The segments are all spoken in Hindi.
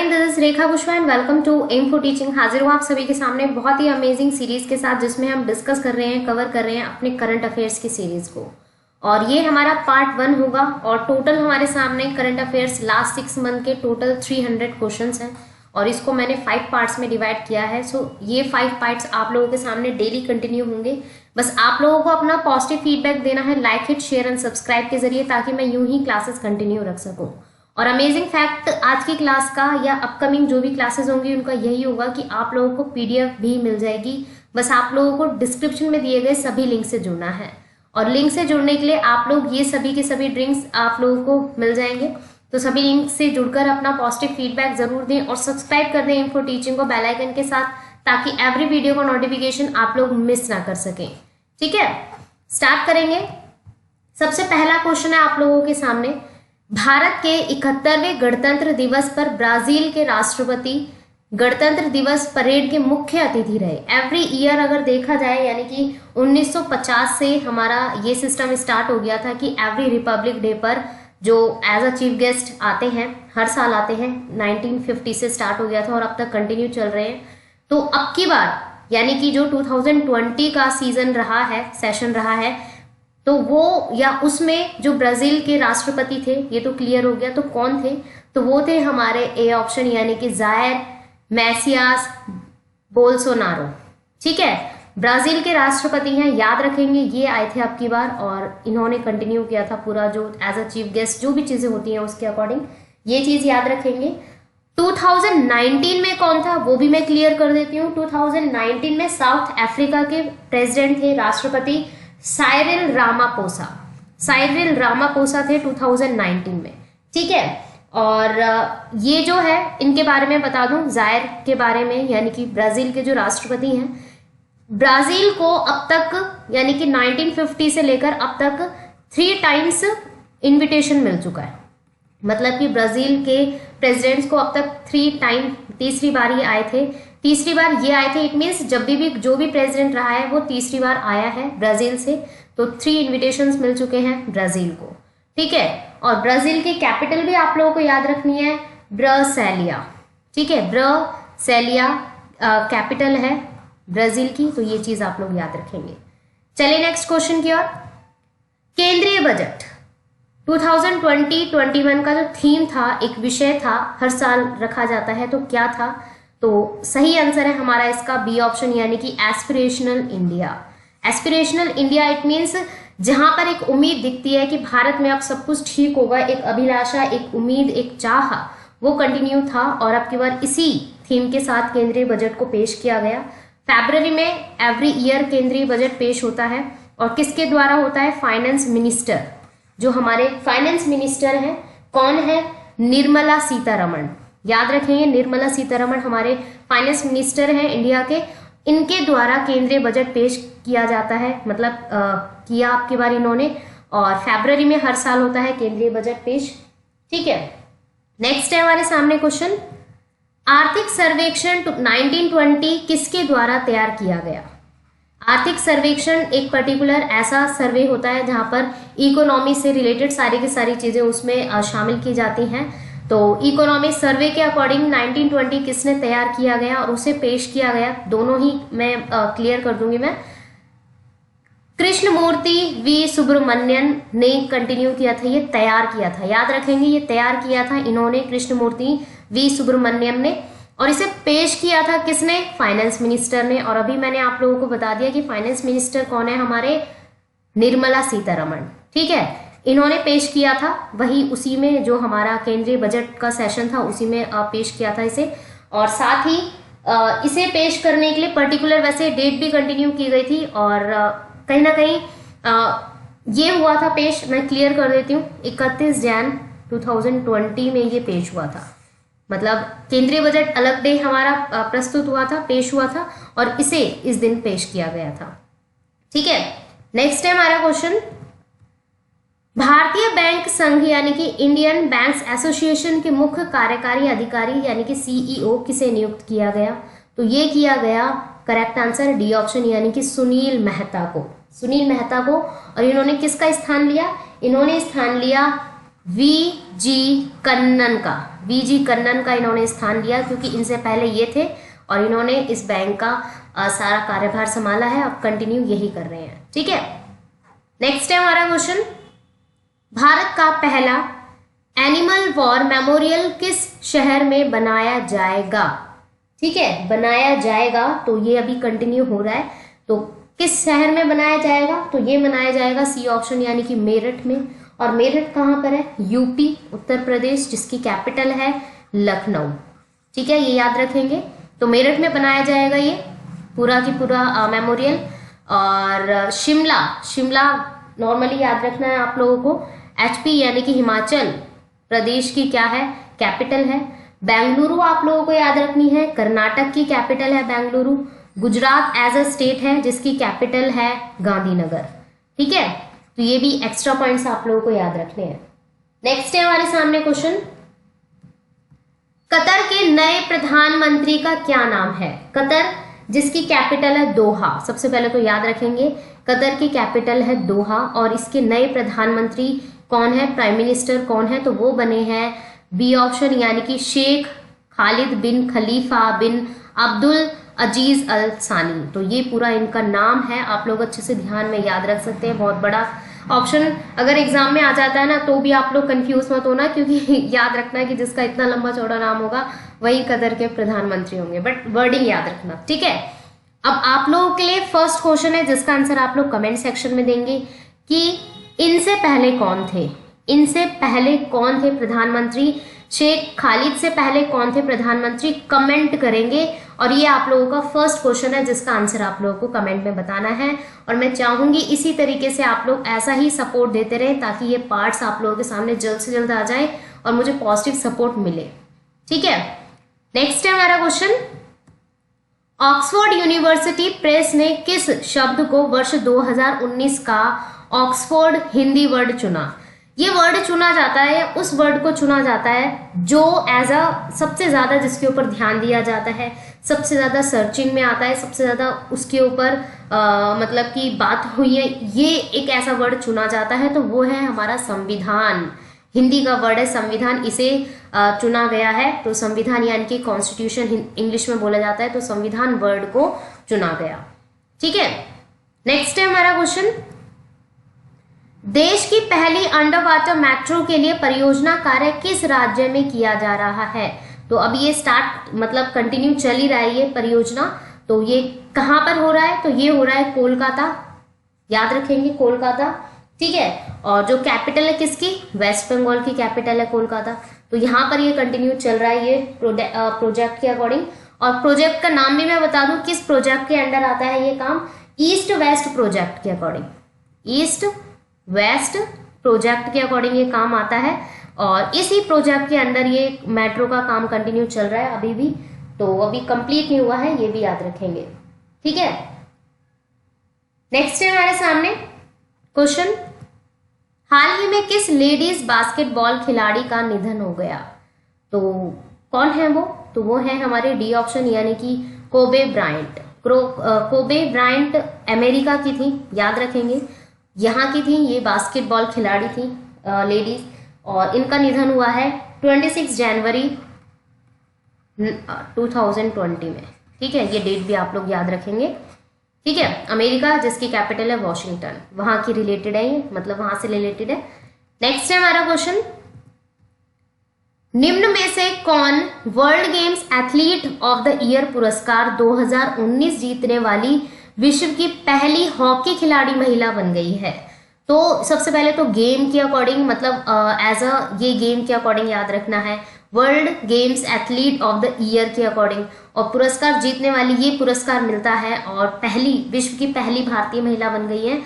Everyone, this is Rekha Kushwaha and welcome to M for teaching. हाजिर हूँ आप सभी के सामने बहुत ही अमेजिंग सीरीज के साथ, जिसमें हम डिस्कस कर रहे हैं, कवर कर रहे हैं अपने करंट अफेयर्स की सीरीज को। और ये हमारा पार्ट 1 होगा और टोटल हमारे सामने करंट अफेयर्स लास्ट 6 मंथ के टोटल 300 क्वेश्चंस हैं और इसको मैंने 5 पार्ट्स में डिवाइड किया है। सो ये 5 पार्ट्स आप लोगों के सामने डेली कंटिन्यू होंगे। बस आप लोगों को अपना पॉजिटिव फीडबैक देना है, like hit share and subscribe के जरिए, ताकि मैं यूं ही क्लासेस कंटिन्यू रख सकूं। और अमेजिंग फैक्ट आज की क्लास का या अपकमिंग जो भी क्लासेस होंगी उनका यही होगा कि आप लोगों को पीडीएफ भी मिल जाएगी। बस आप लोगों को डिस्क्रिप्शन में दिए गए सभी लिंक से जुड़ना है और लिंक से जुड़ने के लिए आप लोग ये सभी के सभी ड्रिंक्स आप लोगों को मिल जाएंगे। तो सभी लिंक से जुड़कर अपना पॉजिटिव फीडबैक जरूर दें और सब्सक्राइब कर दें इन्फो टीचिंग को बेल आइकन के साथ, ताकि एवरी वीडियो का नोटिफिकेशन आप लोग मिस ना कर सकें। ठीक है, स्टार्ट करेंगे। सबसे पहला क्वेश्चन है आप लोगों के सामने, भारत के 71वें गणतंत्र दिवस पर ब्राजील के राष्ट्रपति गणतंत्र दिवस परेड के मुख्य अतिथि रहे। एवरी ईयर अगर देखा जाए, यानी कि 1950 से हमारा ये सिस्टम स्टार्ट हो गया था कि एवरी रिपब्लिक डे पर जो एज अ चीफ गेस्ट आते हैं, हर साल आते हैं। 1950 से स्टार्ट हो गया था और अब तक कंटिन्यू चल रहे हैं। तो अब की बार यानी कि जो 2020 का सीजन रहा है, सेशन रहा है, तो वो या उसमें जो ब्राजील के राष्ट्रपति थे, ये तो क्लियर हो गया। तो कौन थे? तो वो थे हमारे ए ऑप्शन, यानी कि जायर मैसियास बोल्सोनारो। ठीक है, ब्राजील के राष्ट्रपति हैं, याद रखेंगे। ये आए थे अब की बार और इन्होंने कंटिन्यू किया था पूरा जो एज अ चीफ गेस्ट जो भी चीजें होती हैं उसके अकॉर्डिंग, ये चीज याद रखेंगे। 2019 में कौन था वो भी मैं क्लियर कर देती हूँ। 2019 में साउथ अफ्रीका के प्रेसिडेंट थे, राष्ट्रपति साइरिल रामापोसा। साइरिल रामापोसा थे 2019 में। ठीक है, और ये जो है इनके बारे में बता दूं, जायर के बारे में, यानी कि ब्राजील के जो राष्ट्रपति हैं। ब्राजील को अब तक यानी कि 1950 से लेकर अब तक 3 टाइम्स इनविटेशन मिल चुका है। मतलब कि ब्राजील के प्रेसिडेंट्स को अब तक 3 टाइम, तीसरी बार ये आए थे। तीसरी बार ये आए थे, इट मीन्स जब भी जो भी प्रेसिडेंट रहा है वो तीसरी बार आया है ब्राजील से। तो 3 इन्विटेशंस मिल चुके हैं ब्राजील को। ठीक है, और ब्राजील की कैपिटल भी आप लोगों को याद रखनी है, ब्रसेलिया। ठीक है, ब्रसेलिया कैपिटल है ब्राजील की, तो ये चीज आप लोग याद रखेंगे। चलिए नेक्स्ट क्वेश्चन की ओर। केंद्रीय बजट 2020-21 का जो थीम था, एक विषय था, हर साल रखा जाता है, तो क्या था? तो सही आंसर है हमारा इसका बी ऑप्शन, यानी कि aspirational India. Aspirational India it means जहां पर एक उम्मीद दिखती है कि भारत में अब सब कुछ ठीक होगा, एक अभिलाषा, एक उम्मीद, एक चाह, वो कंटिन्यू था। और अब की बार इसी थीम के साथ केंद्रीय बजट को पेश किया गया। फरवरी में एवरी ईयर केंद्रीय बजट पेश होता है और किसके द्वारा होता है? फाइनेंस मिनिस्टर, जो हमारे फाइनेंस मिनिस्टर हैं, कौन है? निर्मला सीतारमण। याद रखेंगे, निर्मला सीतारमण हमारे फाइनेंस मिनिस्टर हैं इंडिया के। इनके द्वारा केंद्रीय बजट पेश किया जाता है, मतलब किया आपकी बार इन्होंने, और फरवरी में हर साल होता है केंद्रीय बजट पेश। ठीक है, नेक्स्ट है हमारे सामने क्वेश्चन, आर्थिक सर्वेक्षण 1920 किसके द्वारा तैयार किया गया? आर्थिक सर्वेक्षण एक पर्टिकुलर ऐसा सर्वे होता है जहां पर इकोनॉमी से रिलेटेड सारी की सारी चीजें उसमें शामिल की जाती हैं। तो इकोनॉमिक सर्वे के अकॉर्डिंग 1920 किसने तैयार किया गया और उसे पेश किया गया, दोनों ही मैं क्लियर कर दूंगी मैं। कृष्णमूर्ति वी सुब्रमण्यन ने कंटिन्यू किया था, ये तैयार किया था, याद रखेंगे, ये तैयार किया था इन्होंने, कृष्णमूर्ति वी सुब्रमण्यम ने। और इसे पेश किया था किसने? फाइनेंस मिनिस्टर ने। और अभी मैंने आप लोगों को बता दिया कि फाइनेंस मिनिस्टर कौन है? हमारे निर्मला सीतारमण। ठीक है, इन्होंने पेश किया था, वही उसी में जो हमारा केंद्रीय बजट का सेशन था उसी में पेश किया था इसे। और साथ ही इसे पेश करने के लिए पर्टिकुलर वैसे डेट भी कंटिन्यू की गई थी और कहीं ना कहीं ये हुआ था पेश, मैं क्लियर कर देती हूँ, 31 जैन 2020 में ये पेश हुआ था। मतलब केंद्रीय बजट अलग डे हमारा प्रस्तुत हुआ था, पेश हुआ था, और इसे इस दिन पेश किया गया था। ठीक है, नेक्स्ट है हमारा क्वेश्चन, भारतीय बैंक संघ यानी कि इंडियन बैंक्स एसोसिएशन के मुख्य कार्यकारी अधिकारी यानी कि सीईओ किसे नियुक्त किया गया? तो ये किया गया, करेक्ट आंसर डी ऑप्शन, यानी कि सुनील मेहता को। सुनील मेहता को। और इन्होंने किसका स्थान लिया? इन्होंने स्थान लिया वी जी कन्नन का इन्होंने स्थान लिया, क्योंकि इनसे पहले ये थे और इन्होंने इस बैंक का सारा कार्यभार संभाला है, अब कंटिन्यू यही कर रहे हैं। ठीक है, नेक्स्ट है हमारा क्वेश्चन, भारत का पहला एनिमल वॉर मेमोरियल किस शहर में बनाया जाएगा? ठीक है, बनाया जाएगा, तो ये अभी कंटिन्यू हो रहा है, तो किस शहर में बनाया जाएगा? तो ये बनाया जाएगा सी ऑप्शन यानी कि मेरठ में। और मेरठ कहाँ पर है? यूपी, उत्तर प्रदेश, जिसकी कैपिटल है लखनऊ। ठीक है, ये याद रखेंगे। तो मेरठ में बनाया जाएगा ये पूरा की पूरा मेमोरियल। और शिमला नॉर्मली याद रखना है आप लोगों को, एचपी यानी कि हिमाचल प्रदेश की क्या है? कैपिटल है। बेंगलुरु आप लोगों को याद रखनी है, कर्नाटक की कैपिटल है Bengaluru. Gujarat as a state है जिसकी कैपिटल है गांधीनगर। ठीक है, तो ये भी एक्स्ट्रा पॉइंट्स आप लोगों को याद रखने हैं। नेक्स्ट है हमारे सामने क्वेश्चन, कतर के नए प्रधानमंत्री का क्या नाम है? कतर जिसकी कैपिटल है दोहा, सबसे पहले तो याद रखेंगे कतर की कैपिटल है दोहा। और इसके नए प्रधानमंत्री कौन है? प्राइम मिनिस्टर कौन है? तो वो बने हैं बी ऑप्शन यानी कि शेख खालिद बिन खलीफा बिन अब्दुल अजीज अल सानी। तो ये पूरा इनका नाम है, आप लोग अच्छे से ध्यान में याद रख सकते हैं। बहुत बड़ा ऑप्शन अगर एग्जाम में आ जाता है ना, तो भी आप लोग कंफ्यूज मत होना, क्योंकि याद रखना है कि जिसका इतना लंबा चौड़ा नाम होगा वही कतर के प्रधानमंत्री होंगे, बट वर्डिंग याद रखना। ठीक है, अब आप लोगों के लिए फर्स्ट क्वेश्चन है जिसका आंसर आप लोग कमेंट सेक्शन में देंगे कि इनसे पहले कौन थे? इनसे पहले कौन थे प्रधानमंत्री? शेख खालिद से पहले कौन थे प्रधानमंत्री? कमेंट करेंगे। और ये आप लोगों का फर्स्ट क्वेश्चन है जिसका आंसर आप लोगों को कमेंट में बताना है। और मैं चाहूंगी इसी तरीके से आप लोग ऐसा ही सपोर्ट देते रहें ताकि ये पार्ट्स आप लोगों के सामने जल्द से जल्द आ जाए और मुझे पॉजिटिव सपोर्ट मिले। ठीक है, नेक्स्ट है हमारा क्वेश्चन, ऑक्सफोर्ड यूनिवर्सिटी प्रेस ने किस शब्द को वर्ष 2019 का ऑक्सफोर्ड हिंदी वर्ड चुना? ये वर्ड चुना जाता है, उस वर्ड को चुना जाता है जो एज अ सबसे ज्यादा जिसके ऊपर ध्यान दिया जाता है, सबसे ज्यादा सर्चिंग में आता है, सबसे ज्यादा उसके ऊपर मतलब कि बात हुई है, ये एक ऐसा वर्ड चुना जाता है, तो वो है हमारा संविधान। हिंदी का वर्ड है संविधान, इसे चुना गया है। तो संविधान यानी कि कॉन्स्टिट्यूशन इंग्लिश में बोला जाता है, तो संविधान वर्ड को चुना गया। ठीक है, नेक्स्ट है हमारा क्वेश्चन, देश की पहली अंडर वाटर मेट्रो के लिए परियोजना कार्य किस राज्य में किया जा रहा है? तो अब ये स्टार्ट मतलब कंटिन्यू चल ही रहा है ये परियोजना। तो ये कहां पर हो रहा है? तो ये हो रहा है कोलकाता, याद रखेंगे कोलकाता। ठीक है, और जो कैपिटल है किसकी? वेस्ट बंगाल की कैपिटल है कोलकाता। तो यहाँ पर ये कंटिन्यू चल रहा है ये प्रोजेक्ट के अकॉर्डिंग। और प्रोजेक्ट का नाम भी मैं बता दूं किस प्रोजेक्ट के अंडर आता है ये काम, ईस्ट वेस्ट प्रोजेक्ट के अकॉर्डिंग, ईस्ट वेस्ट प्रोजेक्ट के अकॉर्डिंग ये काम आता है। और इसी प्रोजेक्ट के अंदर ये मेट्रो का काम कंटिन्यू चल रहा है अभी भी, तो अभी कंप्लीट नहीं हुआ है, ये भी याद रखेंगे। ठीक है, नेक्स्ट है हमारे सामने क्वेश्चन, हाल ही में किस लेडीज बास्केटबॉल खिलाड़ी का निधन हो गया? तो कौन है वो? तो वो है हमारे डी ऑप्शन यानी कि Kobe Bryant. Kobe Bryant America की थी, याद रखेंगे, यहाँ की थी, ये बास्केटबॉल खिलाड़ी थी लेडीज, और इनका निधन हुआ है 26 जनवरी 2020 में। ठीक है, ये डेट भी आप लोग याद रखेंगे। ठीक है, अमेरिका जिसकी कैपिटल है वॉशिंगटन, वहां की रिलेटेड है ये, मतलब वहां से रिलेटेड है। नेक्स्ट है हमारा क्वेश्चन, निम्न में से कौन world games athlete of the year पुरस्कार 2019 जीतने वाली विश्व की पहली हॉकी खिलाड़ी महिला बन गई है? तो सबसे पहले तो गेम के अकॉर्डिंग, मतलब एज अ ये गेम के अकॉर्डिंग याद रखना है, world games athlete of the year के अकॉर्डिंग, और पुरस्कार जीतने वाली ये पुरस्कार मिलता है और पहली विश्व की पहली भारतीय महिला बन गई है,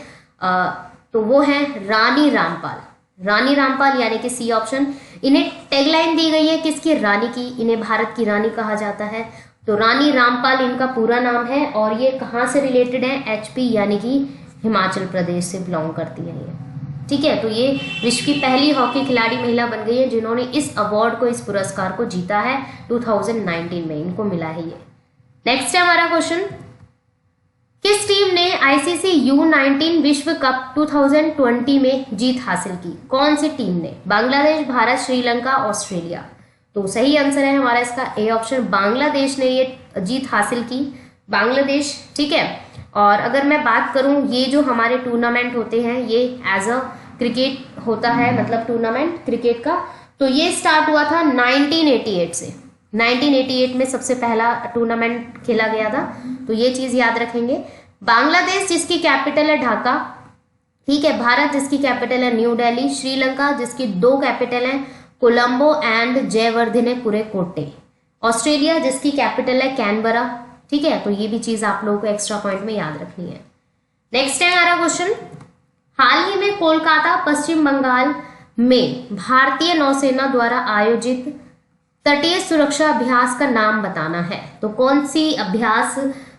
तो वो है रानी रामपाल। रानी रामपाल यानी कि सी ऑप्शन। इन्हें टैगलाइन दी गई है किसकी? रानी की, इन्हें भारत की रानी कहा जाता है। तो रानी रामपाल इनका पूरा नाम है, और ये कहाँ से रिलेटेड है? एचपी यानी कि हिमाचल प्रदेश से बिलोंग करती है ये। ठीक है, तो ये विश्व की पहली हॉकी खिलाड़ी महिला बन गई है जिन्होंने इस अवार्ड को, इस पुरस्कार को जीता है 2019 में, इनको मिला है ये। नेक्स्ट है हमारा क्वेश्चन, किस टीम ने आईसीसी U19 विश्व कप 2020 में जीत हासिल की? कौन सी टीम ने? बांग्लादेश, भारत, श्रीलंका, ऑस्ट्रेलिया। तो सही आंसर है हमारा इसका ए ऑप्शन, बांग्लादेश ने ये जीत हासिल की, बांग्लादेश। ठीक है, और अगर मैं बात करूं, ये जो हमारे टूर्नामेंट होते हैं ये एज अ क्रिकेट होता है, मतलब टूर्नामेंट क्रिकेट का, तो ये स्टार्ट हुआ था 1988 से। 1988 में सबसे पहला टूर्नामेंट खेला गया था, तो ये चीज याद रखेंगे। बांग्लादेश जिसकी कैपिटल है ढाका, ठीक है, भारत जिसकी कैपिटल है न्यू दिल्ली, श्रीलंका जिसकी 2 कैपिटल हैं कोलंबो एंड जयवर्धने कुरेकोटे, ऑस्ट्रेलिया जिसकी कैपिटल है कैनबरा। ठीक है, तो ये भी चीज आप लोगों को एक्स्ट्रा पॉइंट में याद रखनी है। नेक्स्ट है हमारा क्वेश्चन, हाल ही में कोलकाता, पश्चिम बंगाल में भारतीय नौसेना द्वारा आयोजित तटीय सुरक्षा अभ्यास का नाम बताना है। तो कौन सी अभ्यास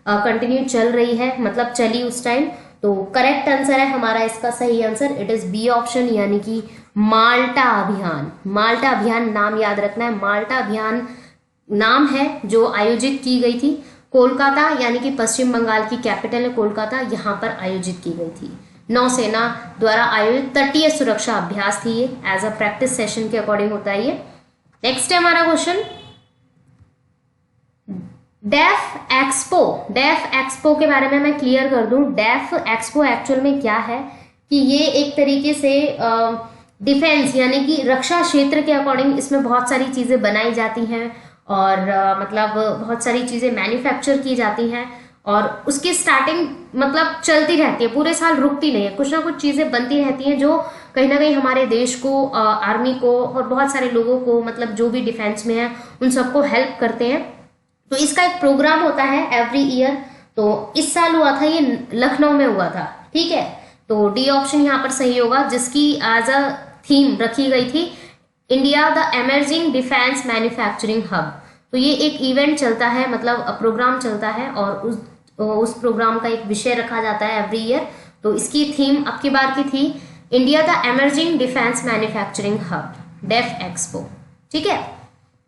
कंटिन्यू चल रही है, मतलब चली उस टाइम? तो करेक्ट आंसर है हमारा इसका सही answer, it is B option, यानी कि माल्टा अभियान। माल्टा अभियान नाम याद रखना है, माल्टा अभियान नाम है जो आयोजित की गई थी कोलकाता, यानी कि पश्चिम बंगाल की कैपिटल है कोलकाता, यहाँ पर आयोजित की गई थी। नौसेना द्वारा आयोजित तटीय सुरक्षा अभ्यास थी ये, एज अ प्रैक्टिस सेशन के अकॉर्डिंग होता है ये। नेक्स्ट है हमारा question, Def Expo. Def Expo के बारे में मैं क्लियर कर दूं, डेफ एक्सपो एक्चुअल में क्या है कि ये एक तरीके से डिफेंस यानी कि रक्षा क्षेत्र के अकॉर्डिंग इसमें बहुत सारी चीजें बनाई जाती हैं और मतलब बहुत सारी चीजें मैन्युफैक्चर की जाती हैं और उसकी स्टार्टिंग मतलब चलती रहती है, पूरे साल रुकती नहीं है, कुछ ना कुछ चीजें बनती रहती हैं जो कहीं ना कहीं हमारे देश को, आर्मी को और बहुत सारे लोगों को, मतलब जो भी डिफेंस में है उन सबको हेल्प करते हैं। तो इसका एक प्रोग्राम होता है एवरी ईयर, तो इस साल हुआ था, ये लखनऊ में हुआ था। ठीक है, तो डी ऑप्शन यहाँ पर सही होगा, जिसकी एज अ थीम रखी गई थी India the emerging defence manufacturing hub. तो ये एक इवेंट चलता है, मतलब प्रोग्राम चलता है और उस प्रोग्राम का एक विषय रखा जाता है एवरी ईयर। तो इसकी थीम अब की बार की थी India the emerging defence manufacturing hub, Def Expo. ठीक है,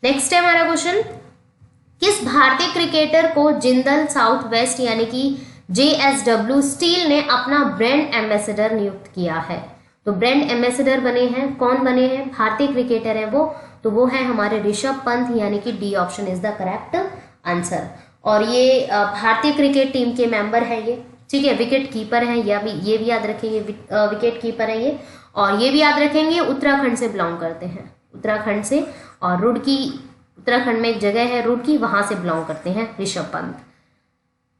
नेक्स्ट है हमारा क्वेश्चन, किस भारतीय क्रिकेटर को जिंदल साउथ वेस्ट यानी कि JSW स्टील ने अपना ब्रांड एम्बेसडर नियुक्त किया है? तो ब्रांड एम्बेसडर बने हैं, कौन बने हैं? भारतीय क्रिकेटर है वो, तो वो है हमारे ऋषभ पंत, यानी कि D option is the correct answer. और ये भारतीय क्रिकेट टीम के मेंबर है ये। ठीक है, विकेट कीपर है, ये भी याद रखेंगे, विकेट कीपर है ये। और ये भी याद रखेंगे उत्तराखंड से बिलोंग करते हैं, उत्तराखंड से, और रुड़की, उत्तराखंड में एक जगह है रुड़की, वहां से बिलोंग करते हैं ऋषभ पंत।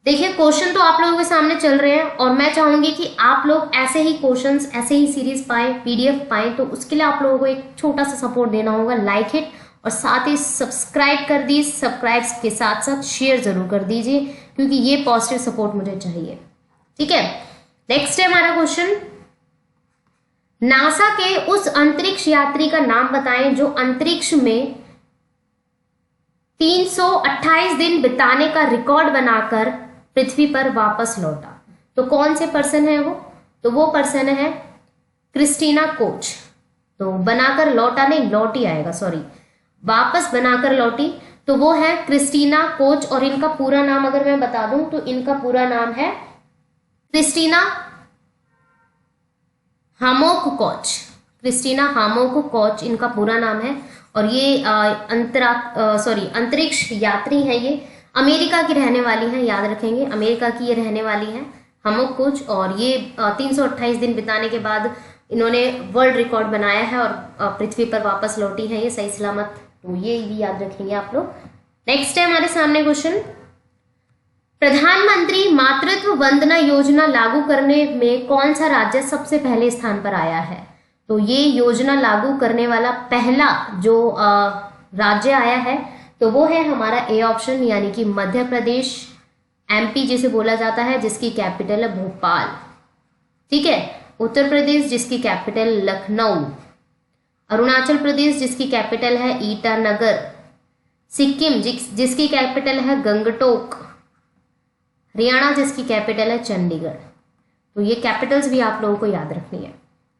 देखिए क्वेश्चन तो आप लोगों के सामने चल रहे हैं और मैं चाहूंगी कि आप लोग ऐसे ही क्वेश्चंस, ऐसे ही सीरीज पाएं, PDF पाएं, तो उसके लिए आप लोगों को एक छोटा सा सपोर्ट देना होगा, लाइक इट, और साथ ही सब्सक्राइब कर दीजिए, सब्सक्राइब के साथ साथ शेयर जरूर कर दीजिए, क्योंकि ये पॉजिटिव सपोर्ट मुझे चाहिए। ठीक है, नेक्स्ट है हमारा क्वेश्चन, नासा के उस अंतरिक्ष यात्री का नाम बताएं जो अंतरिक्ष में 328 दिन बिताने का रिकॉर्ड बनाकर पृथ्वी पर वापस लौटा। तो कौन से पर्सन है वो? तो वो पर्सन है क्रिस्टीना कोच। तो बनाकर लौटा नहीं, लौटी आएगा, सॉरी, वापस बनाकर लौटी, तो वो है क्रिस्टीना कोच। और इनका पूरा नाम अगर मैं बता दूं तो इनका पूरा नाम है क्रिस्टीना हामोक कोच। क्रिस्टीना हामोक कोच इनका पूरा नाम है। और ये अंतरिक्ष यात्री है, ये अमेरिका की रहने वाली हैं, याद रखेंगे, अमेरिका की ये रहने वाली हैं हामोक कोच। और ये 328 दिन बिताने के बाद इन्होंने वर्ल्ड रिकॉर्ड बनाया है और पृथ्वी पर वापस लौटी है ये सही सलामत। तो ये भी याद रखेंगे आप लोग। नेक्स्ट है हमारे सामने क्वेश्चन, प्रधानमंत्री मातृत्व वंदना योजना लागू करने में कौन सा राज्य सबसे पहले स्थान पर आया है? तो ये योजना लागू करने वाला पहला जो राज्य आया है तो वो है हमारा ए ऑप्शन, यानी कि मध्य प्रदेश, MP जिसे बोला जाता है, जिसकी कैपिटल है भोपाल। ठीक है, उत्तर प्रदेश जिसकी कैपिटल लखनऊ, अरुणाचल प्रदेश जिसकी कैपिटल है ईटानगर, सिक्किम जिसकी कैपिटल है गंगटोक, हरियाणा जिसकी कैपिटल है चंडीगढ़। तो ये कैपिटल्स भी आप लोगों को याद रखनी है।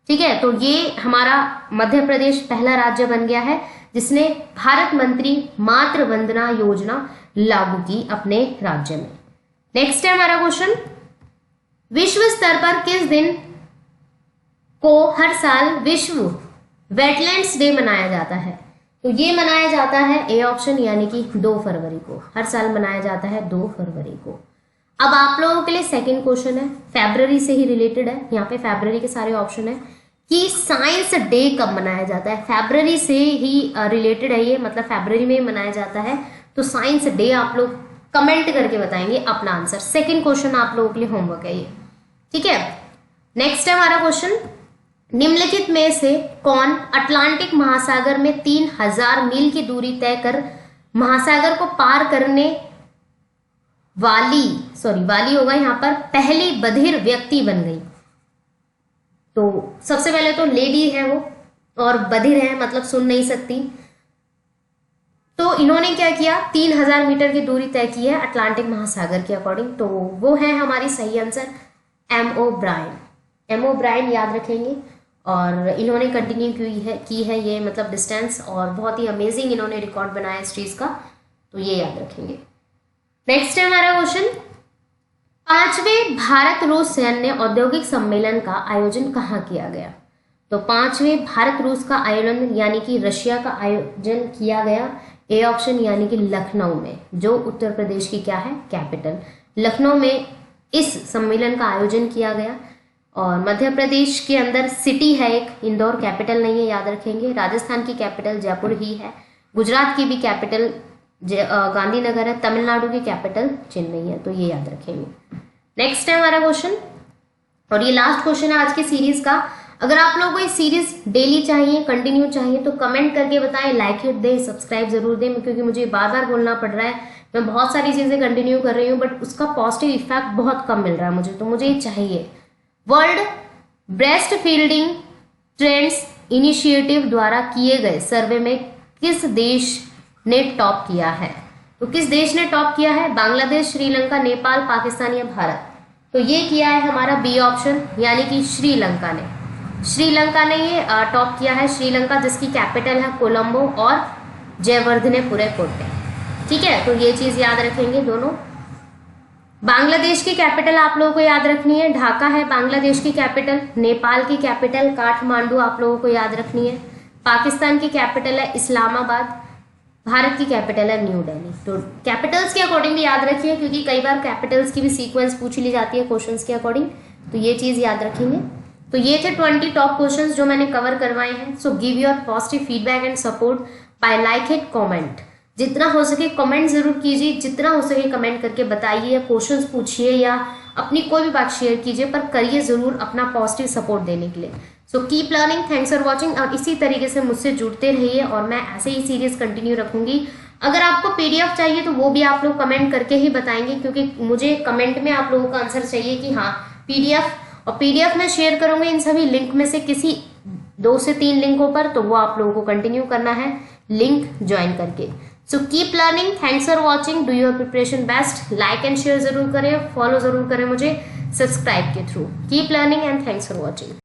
ठीक है, तो ये हमारा मध्य प्रदेश पहला राज्य बन गया है जिसने भारत मंत्री मातृ वंदना योजना लागू की अपने राज्य में। नेक्स्ट है हमारा क्वेश्चन, विश्व स्तर पर किस दिन को हर साल विश्व वेटलैंड्स डे मनाया जाता है? तो ये मनाया जाता है ए ऑप्शन यानी कि 2 फरवरी को, हर साल मनाया जाता है 2 फरवरी को। अब आप लोगों के लिए सेकंड क्वेश्चन है, फरवरी से ही रिलेटेड है, यहाँ पे फरवरी के सारे ऑप्शन है कि साइंस डे कब मनाया जाता है? फरवरी से ही रिलेटेड है ये, मतलब फरवरी में मनाया जाता है। तो साइंस डे आप लोग कमेंट करके बताएंगे अपना आंसर। सेकंड क्वेश्चन आप लोगों के लिए होमवर्क है ये, ठीक है। नेक्स्ट है हमारा क्वेश्चन, निम्नलिखित में से कौन अटलांटिक महासागर में 3000 मील की दूरी तय कर महासागर को पार करने वाली होगा यहाँ पर पहली बधिर व्यक्ति बन गई? तो सबसे पहले तो लेडी है वो और बधिर है, मतलब सुन नहीं सकती। तो इन्होंने क्या किया, 3000 मीटर की दूरी तय की है अटलांटिक महासागर के अकॉर्डिंग। तो वो है हमारी सही आंसर एम ओ ब्रायन याद रखेंगे। और इन्होंने कंटिन्यू की है ये मतलब डिस्टेंस, और बहुत ही अमेजिंग इन्होंने रिकॉर्ड बनाया इस चीज का, तो ये याद रखेंगे। नेक्स्ट है हमारा क्वेश्चन, 5वें भारत रूस सैन्य औद्योगिक सम्मेलन का आयोजन कहाँ किया गया? तो 5वें भारत रूस का आयोजन यानी कि रशिया का आयोजन किया गया ए ऑप्शन यानी कि लखनऊ में, जो उत्तर प्रदेश की क्या है कैपिटल। लखनऊ में इस सम्मेलन का आयोजन किया गया। और मध्य प्रदेश के अंदर सिटी है एक, इंदौर कैपिटल नहीं है, याद रखेंगे। राजस्थान की कैपिटल जयपुर ही है। गुजरात की भी कैपिटल गांधीनगर है। तमिलनाडु की कैपिटल चेन्नई है, तो ये याद रखेंगे। नेक्स्ट है हमारा क्वेश्चन, और ये लास्ट क्वेश्चन है आज की सीरीज का। अगर आप लोगों को ये सीरीज डेली चाहिए, कंटिन्यू चाहिए, तो कमेंट करके बताएं, लाइक हिट दें, सब्सक्राइब जरूर दें, क्योंकि मुझे बार बार बोलना पड़ रहा है। मैं बहुत सारी चीजें कंटिन्यू कर रही हूँ बट उसका पॉजिटिव इफेक्ट बहुत कम मिल रहा है मुझे, तो मुझे ये चाहिए। World breast fielding trends initiative द्वारा किए गए सर्वे में किस देश ने टॉप किया है? तो किस देश ने टॉप किया है? बांग्लादेश, श्रीलंका, नेपाल, पाकिस्तान या भारत? तो ये किया है हमारा बी ऑप्शन यानी कि श्रीलंका ने। श्रीलंका ने ये टॉप किया है। श्रीलंका जिसकी कैपिटल है कोलंबो और जयवर्धनेपुरे कोटे, ठीक है। तो ये चीज याद रखेंगे दोनों। बांग्लादेश की कैपिटल आप लोगों को याद रखनी है, ढाका है बांग्लादेश की कैपिटल। नेपाल की कैपिटल काठमांडू आप लोगों को याद रखनी है। पाकिस्तान की कैपिटल है इस्लामाबाद। भारत की कैपिटल है न्यू दिल्ली। तो कैपिटल्स के अकॉर्डिंग भी याद रखिए, क्योंकि कई बार कैपिटल्स की भी सीक्वेंस पूछ ली जाती है क्वेश्चंस के अकॉर्डिंग, तो ये चीज याद रखेंगे। तो ये थे 20 टॉप क्वेश्चंस जो मैंने कवर करवाए हैं। So give your positive feedback and support bye like it, comment. जितना हो सके कमेंट जरूर कीजिए, जितना हो सके कमेंट करके बताइए, या क्वेश्चंस पूछिए, या अपनी कोई भी बात शेयर कीजिए, पर करिए जरूर अपना पॉजिटिव सपोर्ट देने के लिए। So keep learning, thanks for watching. और इसी तरीके से मुझसे जुड़ते रहिए और मैं ऐसे ही सीरीज कंटिन्यू रखूंगी। अगर आपको पीडीएफ चाहिए तो वो भी आप लोग कमेंट करके ही बताएंगे, क्योंकि मुझे कमेंट में आप लोगों का आंसर चाहिए कि हाँ पीडीएफ, और पीडीएफ में शेयर करूंगी इन सभी लिंक में से किसी 2 से 3 लिंकों पर, तो वो आप लोगों को कंटिन्यू करना है लिंक ज्वाइन करके। So keep learning, thanks for watching, do your preparation best, like and share जरूर करें, फॉलो जरूर करें मुझे सब्सक्राइब के through. Keep learning and thanks for watching.